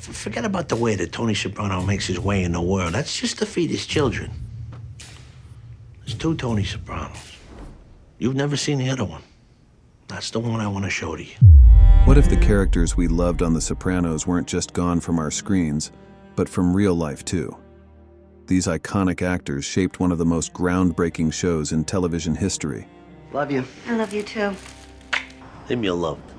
Forget about the way that Tony Soprano makes his way in the world. That's just to feed his children. There's two Tony Sopranos. You've never seen the other one. That's the one I want to show to you. What if the characters we loved on The Sopranos weren't just gone from our screens, but from real life too? These iconic actors shaped one of the most groundbreaking shows in television history. Love you. I love you too. Him you loved.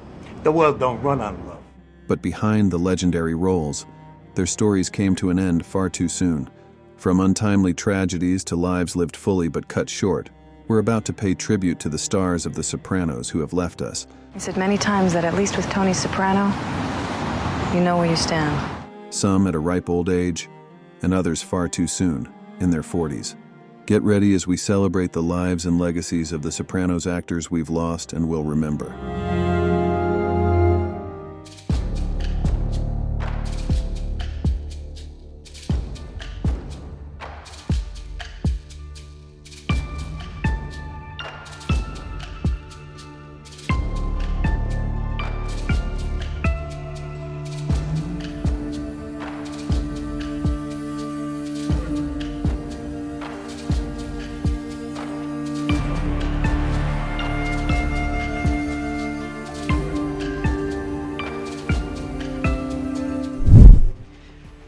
The world don't run on love. But behind the legendary roles, their stories came to an end far too soon. From untimely tragedies to lives lived fully but cut short, we're about to pay tribute to the stars of The Sopranos who have left us. I said many times that at least with Tony Soprano, you know where you stand. Some at a ripe old age, and others far too soon, in their 40s. Get ready as we celebrate the lives and legacies of The Sopranos actors we've lost and will remember.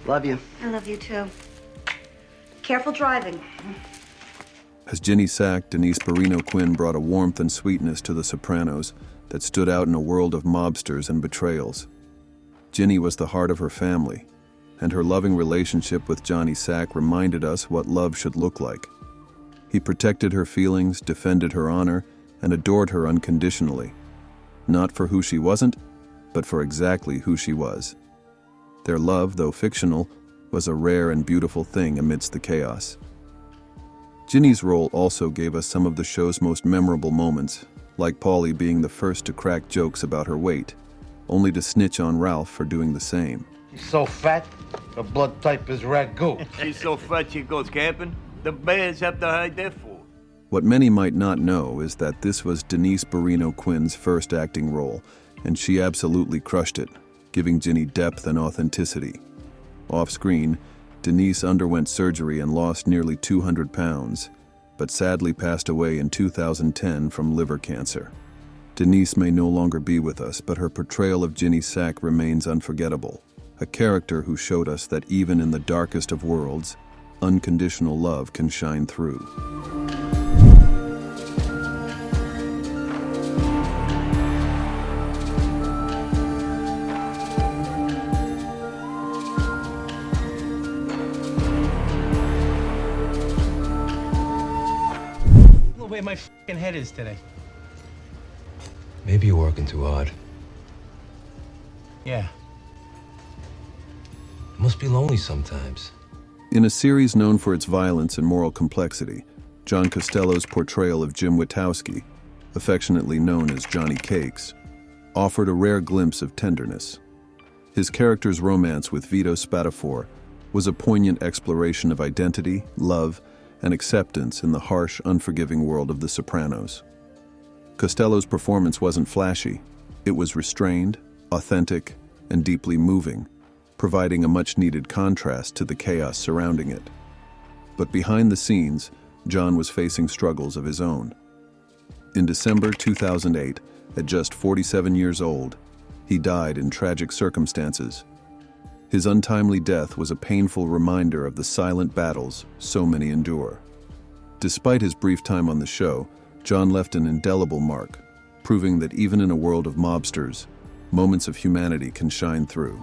Love you. I love you too. Careful driving. As Ginny Sack, Denise Quinn brought a warmth and sweetness to The Sopranos that stood out in a world of mobsters and betrayals. Ginny was the heart of her family, and her loving relationship with Johnny Sack reminded us what love should look like. He protected her feelings, defended her honor, and adored her unconditionally, not for who she wasn't, but for exactly who she was. Their love, though fictional, was a rare and beautiful thing amidst the chaos. Ginny's role also gave us some of the show's most memorable moments, like Paulie being the first to crack jokes about her weight, only to snitch on Ralph for doing the same. She's so fat, her blood type is ragu. She's so fat she goes camping. The bears have to hide their food. What many might not know is that this was Denise Quinn's first acting role, and she absolutely crushed it, giving Ginny depth and authenticity. Off-screen, Denise underwent surgery and lost nearly 200 pounds, but sadly passed away in 2010 from liver cancer. Denise may no longer be with us, but her portrayal of Ginny Sack remains unforgettable, a character who showed us that even in the darkest of worlds, unconditional love can shine through. Where my f***ing head is today. Maybe you're working too hard. Yeah. It must be lonely sometimes. In a series known for its violence and moral complexity, John Costelloe's portrayal of Jim Witowski, affectionately known as Johnny Cakes, offered a rare glimpse of tenderness. His character's romance with Vito Spatafore was a poignant exploration of identity, love, and acceptance in the harsh, unforgiving world of The Sopranos. Costelloe's performance wasn't flashy. It was restrained, authentic, and deeply moving, providing a much-needed contrast to the chaos surrounding it. But behind the scenes, John was facing struggles of his own. In December 2008, at just 47 years old, he died in tragic circumstances. His untimely death was a painful reminder of the silent battles so many endure. Despite his brief time on the show, John left an indelible mark, proving that even in a world of mobsters, moments of humanity can shine through.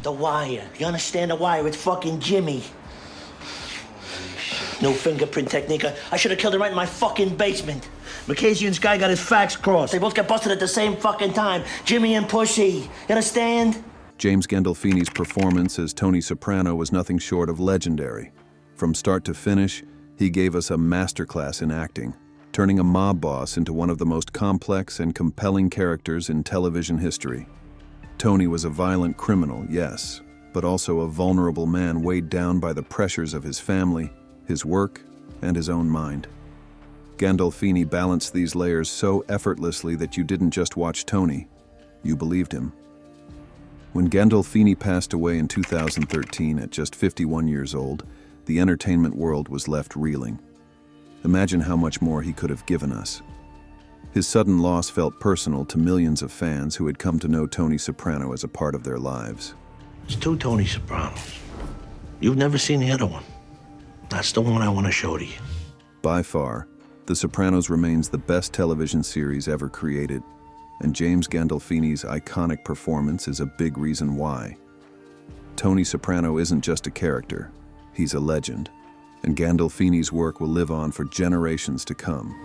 The Wire. You understand The Wire? It's fucking Jimmy. No fingerprint technique. I should have killed him right in my fucking basement. Makazian's guy got his facts crossed. They both got busted at the same fucking time. Jimmy and Pussy. You understand? James Gandolfini's performance as Tony Soprano was nothing short of legendary. From start to finish, he gave us a masterclass in acting, turning a mob boss into one of the most complex and compelling characters in television history. Tony was a violent criminal, yes, but also a vulnerable man weighed down by the pressures of his family, his work, and his own mind. Gandolfini balanced these layers so effortlessly that you didn't just watch Tony, you believed him. When Gandolfini passed away in 2013 at just 51 years old, the entertainment world was left reeling. Imagine how much more he could have given us. His sudden loss felt personal to millions of fans who had come to know Tony Soprano as a part of their lives. There's two Tony Sopranos. You've never seen the other one. That's the one I want to show to you. By far, The Sopranos remains the best television series ever created, and James Gandolfini's iconic performance is a big reason why. Tony Soprano isn't just a character, he's a legend, and Gandolfini's work will live on for generations to come.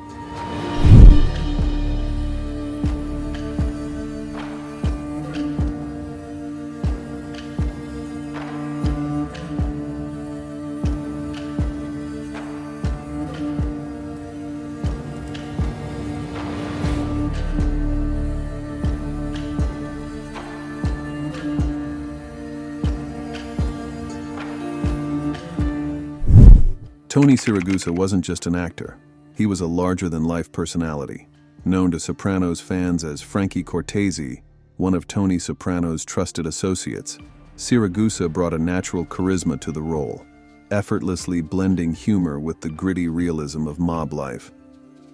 Tony Siragusa wasn't just an actor. He was a larger-than-life personality, known to Sopranos fans as Frankie Cortese, one of Tony Soprano's trusted associates. Siragusa brought a natural charisma to the role, effortlessly blending humor with the gritty realism of mob life.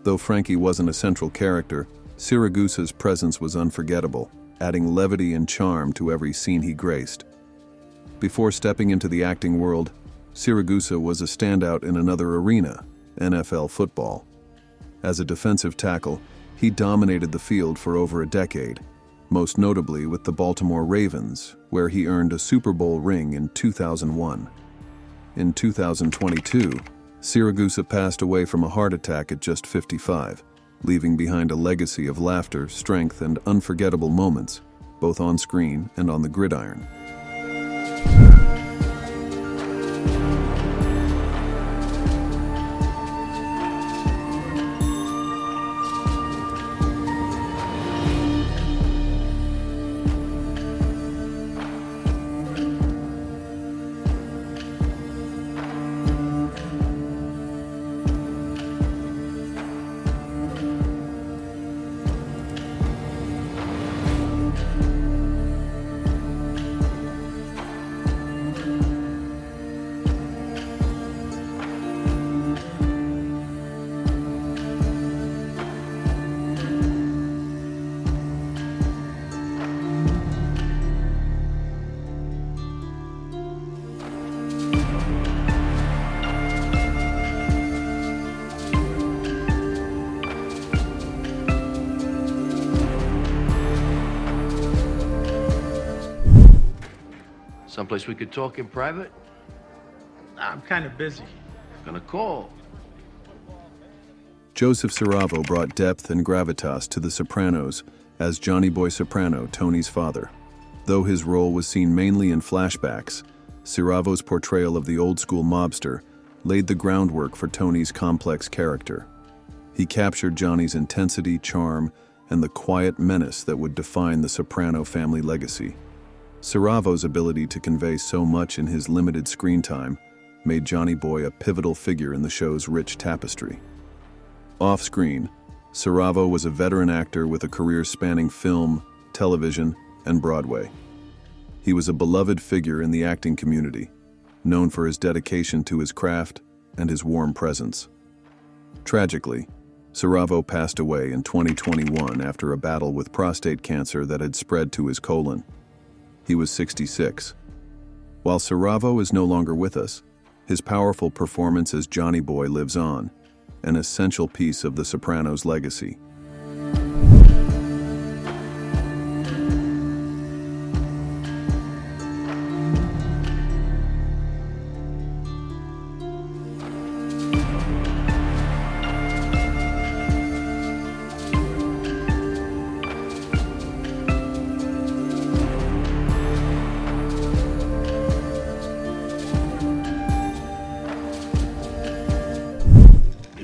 Though Frankie wasn't a central character, Siragusa's presence was unforgettable, adding levity and charm to every scene he graced. Before stepping into the acting world, Siragusa was a standout in another arena, NFL football. As a defensive tackle, he dominated the field for over a decade, most notably with the Baltimore Ravens, where he earned a Super Bowl ring in 2001. In 2022, Siragusa passed away from a heart attack at just 55, leaving behind a legacy of laughter, strength, and unforgettable moments, both on screen and on the gridiron. Someplace we could talk in private? I'm kind of busy. Gonna call. Joseph Siravo brought depth and gravitas to The Sopranos as Johnny Boy Soprano, Tony's father. Though his role was seen mainly in flashbacks, Siravo's portrayal of the old-school mobster laid the groundwork for Tony's complex character. He captured Johnny's intensity, charm, and the quiet menace that would define the Soprano family legacy. Siravo's ability to convey so much in his limited screen time made Johnny Boy a pivotal figure in the show's rich tapestry. Off-screen, Siravo was a veteran actor with a career spanning film, television, and Broadway. He was a beloved figure in the acting community, known for his dedication to his craft and his warm presence. Tragically, Siravo passed away in 2021 after a battle with prostate cancer that had spread to his colon. He was 66. While Siravo is no longer with us, his powerful performance as Johnny Boy lives on, an essential piece of The Sopranos' legacy.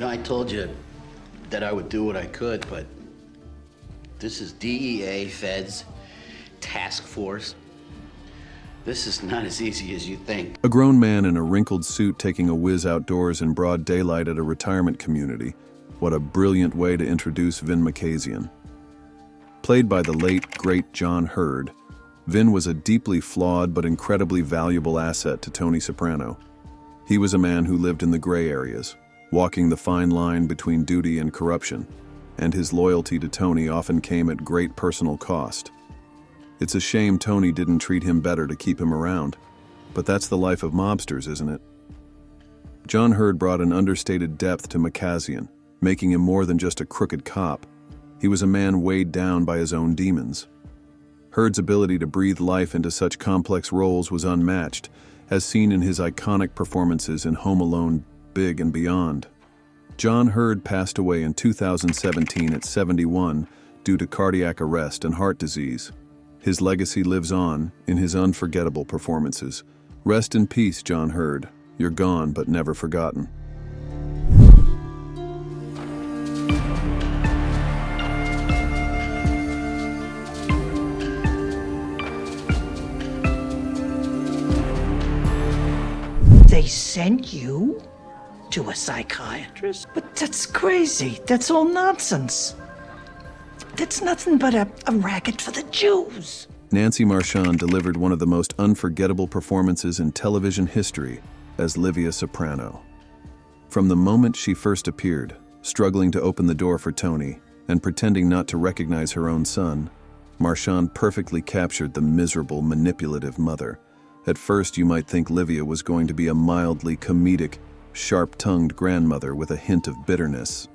I told you that I would do what I could, but this is DEA, Feds, Task Force. This is not as easy as you think. A grown man in a wrinkled suit taking a whiz outdoors in broad daylight at a retirement community. What a brilliant way to introduce Vin Makazian. Played by the late, great John Hurd, Vin was a deeply flawed but incredibly valuable asset to Tony Soprano. He was a man who lived in the gray areas, walking the fine line between duty and corruption, and his loyalty to Tony often came at great personal cost. It's a shame Tony didn't treat him better to keep him around, but that's the life of mobsters, isn't it? John Hurd brought an understated depth to Makazian, making him more than just a crooked cop. He was a man weighed down by his own demons. Hurd's ability to breathe life into such complex roles was unmatched, as seen in his iconic performances in Home Alone, Big and Beyond. John Hurd passed away in 2017 at 71 due to cardiac arrest and heart disease. His legacy lives on in his unforgettable performances. Rest in peace, John Hurd. You're gone but never forgotten. They sent you to a psychiatrist? But that's crazy. That's all nonsense. That's nothing but a racket for the Jews. Nancy Marchand delivered one of the most unforgettable performances in television history as Livia Soprano. From the moment she first appeared, struggling to open the door for Tony and pretending not to recognize her own son, Marchand perfectly captured the miserable, manipulative mother. At first, you might think Livia was going to be a mildly comedic, sharp-tongued grandmother with a hint of bitterness.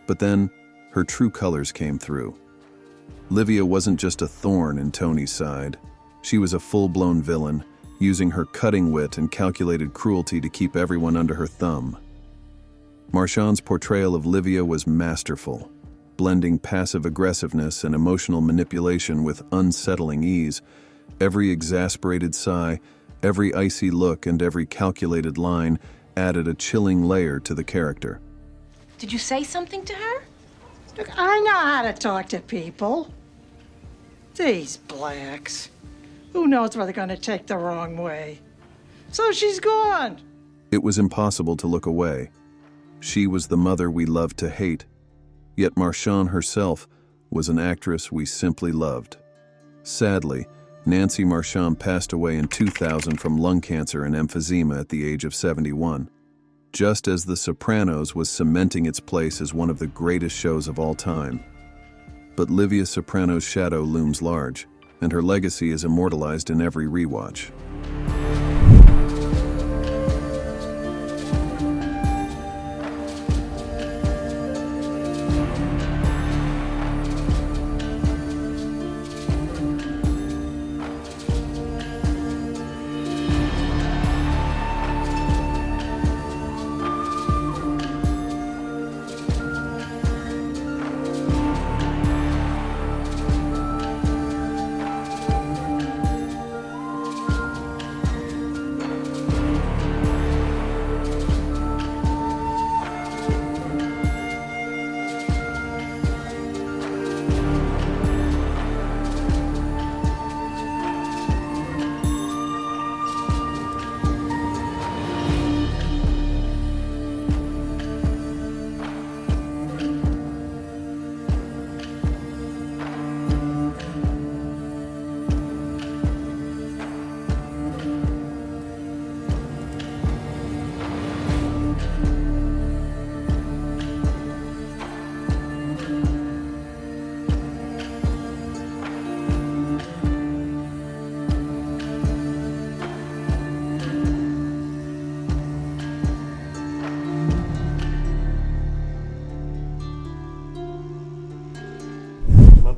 But then, her true colors came through. Livia wasn't just a thorn in Tony's side. She was a full-blown villain, using her cutting wit and calculated cruelty to keep everyone under her thumb. Marchand's portrayal of Livia was masterful, blending passive aggressiveness and emotional manipulation with unsettling ease. Every exasperated sigh, every icy look, and every calculated line added a chilling layer to the character. Did you say something to her? Look, I know how to talk to people. These blacks. Who knows where they're going to take the wrong way? So she's gone. It was impossible to look away. She was the mother we loved to hate. Yet Marchand herself was an actress we simply loved. Sadly, Nancy Marchand passed away in 2000 from lung cancer and emphysema at the age of 71. Just as The Sopranos was cementing its place as one of the greatest shows of all time. But Livia Soprano's shadow looms large, and her legacy is immortalized in every rewatch.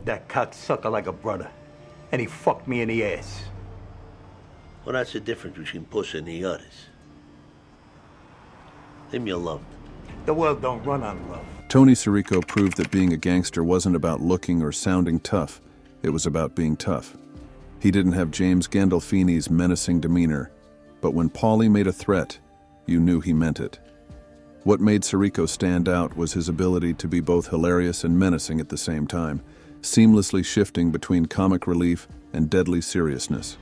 That cocksucker like a brother. And he fucked me in the ass. Well, that's the difference between puss and the others. Him you loved. The world don't run on love. Tony Sirico proved that being a gangster wasn't about looking or sounding tough. It was about being tough. He didn't have James Gandolfini's menacing demeanor, but when Paulie made a threat, you knew he meant it. What made Sirico stand out was his ability to be both hilarious and menacing at the same time, seamlessly shifting between comic relief and deadly seriousness.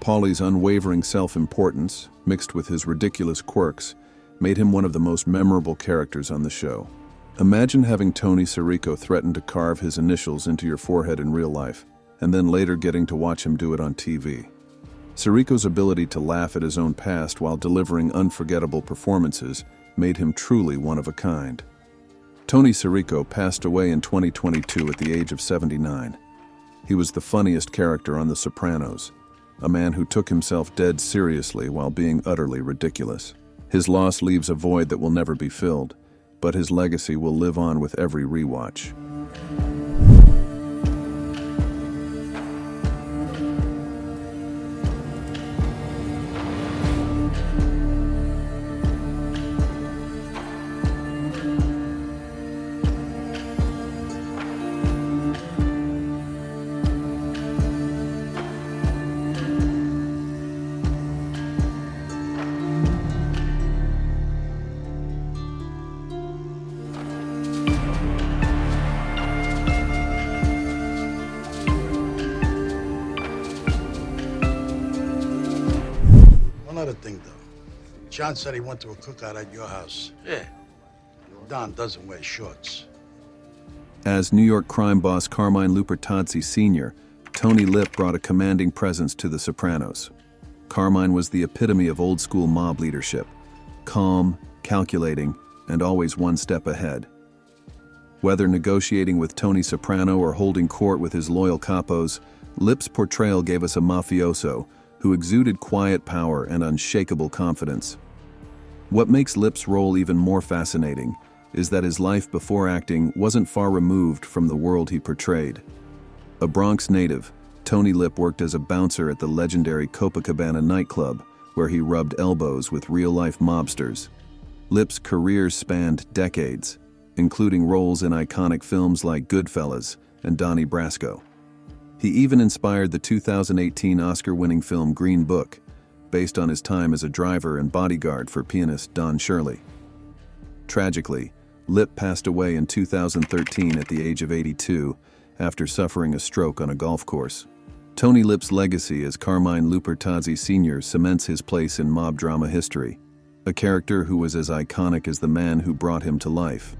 Paulie's unwavering self-importance, mixed with his ridiculous quirks, made him one of the most memorable characters on the show. Imagine having Tony Sirico threaten to carve his initials into your forehead in real life, and then later getting to watch him do it on TV. Sirico's ability to laugh at his own past while delivering unforgettable performances made him truly one of a kind. Tony Sirico passed away in 2022 at the age of 79. He was the funniest character on The Sopranos, a man who took himself dead seriously while being utterly ridiculous. His loss leaves a void that will never be filled, but his legacy will live on with every rewatch. Another thing, though. John said he went to a cookout at your house. Yeah. Don doesn't wear shorts. As New York crime boss Carmine Lupertazzi Sr., Tony Lip brought a commanding presence to The Sopranos. Carmine was the epitome of old-school mob leadership, calm, calculating, and always one step ahead. Whether negotiating with Tony Soprano or holding court with his loyal capos, Lip's portrayal gave us a mafioso who exuded quiet power and unshakable confidence. What makes Lip's role even more fascinating is that his life before acting wasn't far removed from the world he portrayed. A Bronx native, Tony Lip worked as a bouncer at the legendary Copacabana nightclub, where he rubbed elbows with real-life mobsters. Lip's career spanned decades, including roles in iconic films like Goodfellas and Donnie Brasco. He even inspired the 2018 Oscar-winning film Green Book, based on his time as a driver and bodyguard for pianist Don Shirley. Tragically, Lip passed away in 2013 at the age of 82 after suffering a stroke on a golf course. Tony Lip's legacy as Carmine Lupertazzi Sr. cements his place in mob drama history, a character who was as iconic as the man who brought him to life.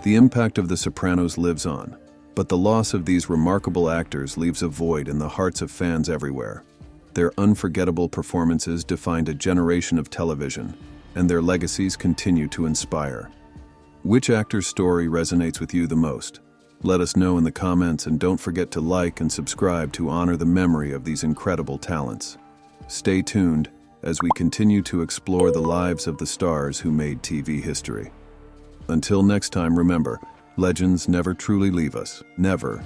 The impact of The Sopranos lives on, but the loss of these remarkable actors leaves a void in the hearts of fans everywhere. Their unforgettable performances defined a generation of television, and their legacies continue to inspire. Which actor's story resonates with you the most? Let us know in the comments, and don't forget to like and subscribe to honor the memory of these incredible talents. Stay tuned as we continue to explore the lives of the stars who made TV history. Until next time, remember, legends never truly leave us. Never.